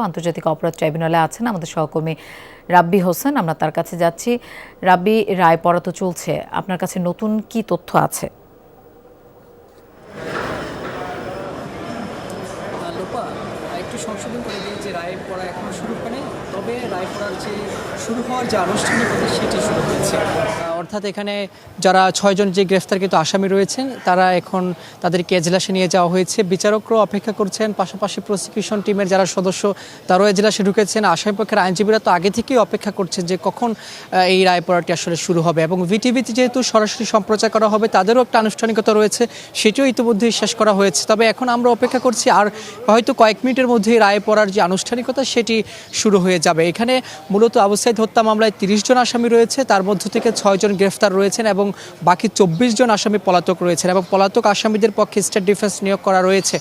আন্তর্জাতিক অপরাধ ট্রাইব্যুনালে আছেন আমাদের সহকর্মী রাব্বি হোসেন। আমরা তার কাছে যাচ্ছি। রাব্বি, রায় পড়া তো চলছে, আপনার কাছে নতুন কি তথ্য আছে? একটু সংশোধন করে দিই যে রায় পড়া এখনো শুরু হয়নি, তবে রায় পড়ার যে শুরু হওয়ার যে আনুষ্ঠানিকতা সেটি শুরু হয়েছে। অর্থাৎ এখানে যারা 6 জন যে গ্রেফতারকৃত আসামি রয়েছেন তারা এখন তাদেরকে এজলাসে নিয়ে যাওয়া হয়েছে। বিচারকরাও অপেক্ষা করছেন, পাশাপাশি প্রসিকিউশন টিমের যারা সদস্য তারাও এজলাসে ঢুকেছেন। আসামিপক্ষের আইনজীবীরা তো আগে থেকেই অপেক্ষা করছেন যে কখন এই রায় পড়াটি আসলে শুরু হবে, এবং ভিটিভিতে যেহেতু সরাসরি সম্প্রচার করা হবে তাদেরও একটা আনুষ্ঠানিকতা রয়েছে, সেটিও ইতিমধ্যেই শেষ করা হয়েছে। তবে এখন আমরা অপেক্ষা করছি, আর হয়তো কয়েক মিনিটের মধ্যেই রায় পড়ার যে আনুষ্ঠানিকতা সেটি শুরু হয়ে যাবে। এখানে মূলত আবু সাঈদ হত্যা মামলায় 30 জন আসামি রয়েছে, তার মধ্য থেকে 6 জন গ্রেফতার রয়েছেন এবং বাকি 24 জন আসামি পলাতক রয়েছেন, এবং পলাতক আসামিদের পক্ষে স্টেট ডিফেন্স নিয়োগ করা রয়েছে।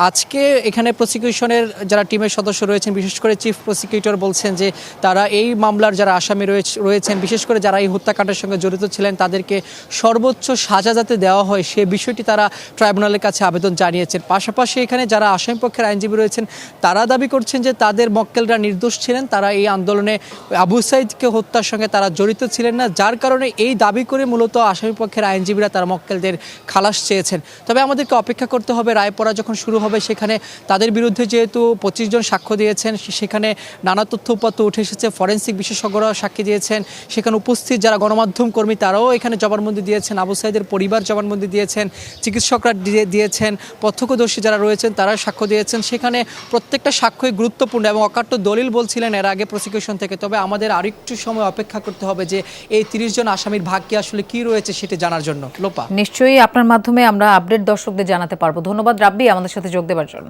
আজকে এখানে প্রসিকিউশনের যারা টিমের সদস্য রয়েছেন, বিশেষ করে চিফ প্রসিকিউটর বলছেন যে তারা এই মামলার যারা আসামি রয়েছেন, বিশেষ করে যারা এই হত্যাকাণ্ডের সঙ্গে জড়িত ছিলেন তাদেরকে সর্বোচ্চ সাজা যাতে দেওয়া হয় সে বিষয়টি তারা ট্রাইব্যুনালের কাছে আবেদন জানিয়েছেন। পাশাপাশি এখানে যারা আসামিপক্ষের আইনজীবী রয়েছেন তারা দাবি করছেন যে তাদের মক্কেলরা নির্দোষ ছিলেন, তারা এই আন্দোলনে আবু সাঈদকে হত্যার সঙ্গে তারা জড়িত ছিলেন না, যার কারণে এই দাবি করে মূলত আসামিপক্ষের আইনজীবীরা তারা মক্কেলদের খালাস চেয়েছেন। তবে আমাদেরকে অপেক্ষা করতে হবে, রায় পড়া যখন শুরু হবে সেখানে তাদের বিরুদ্ধে যেহেতু 25 জন সাক্ষ্য দিয়েছেন, সেখানে নানা তথ্য উপাত্ত উঠে এসেছে, ফরেন্সিক বিশেষজ্ঞরা সাক্ষী দিয়েছেন, সেখানে উপস্থিত যারা গণমাধ্যম কর্মী তারাও এখানে জবানবন্দি দিয়েছেন, আবু সাঈদের পরিবার জবানবন্দি দিয়েছেন, চিকিৎসকরা দিয়েছেন, প্রত্যক্ষদর্শী যারা রয়েছেন তারা সাক্ষ্য দিয়েছেন। সেখানে প্রত্যেকটা সাক্ষ্যই গুরুত্বপূর্ণ এবং অকাট্য দলিল বলছিলেন এর আগে প্রসিকিউশন থেকে। তবে আমাদের আরেকটু সময় অপেক্ষা করতে হবে যে এই 30 জন আসামির ভাগ্যে আসলে কি রয়েছে সেটা জানার জন্য। লোপা, নিশ্চয়ই আপনার মাধ্যমে আমরা আপডেট দর্শকদের জানাতে পারবো। ধন্যবাদ রাব্বি আমাদের সাথে যোগ দেওয়ার জন্য।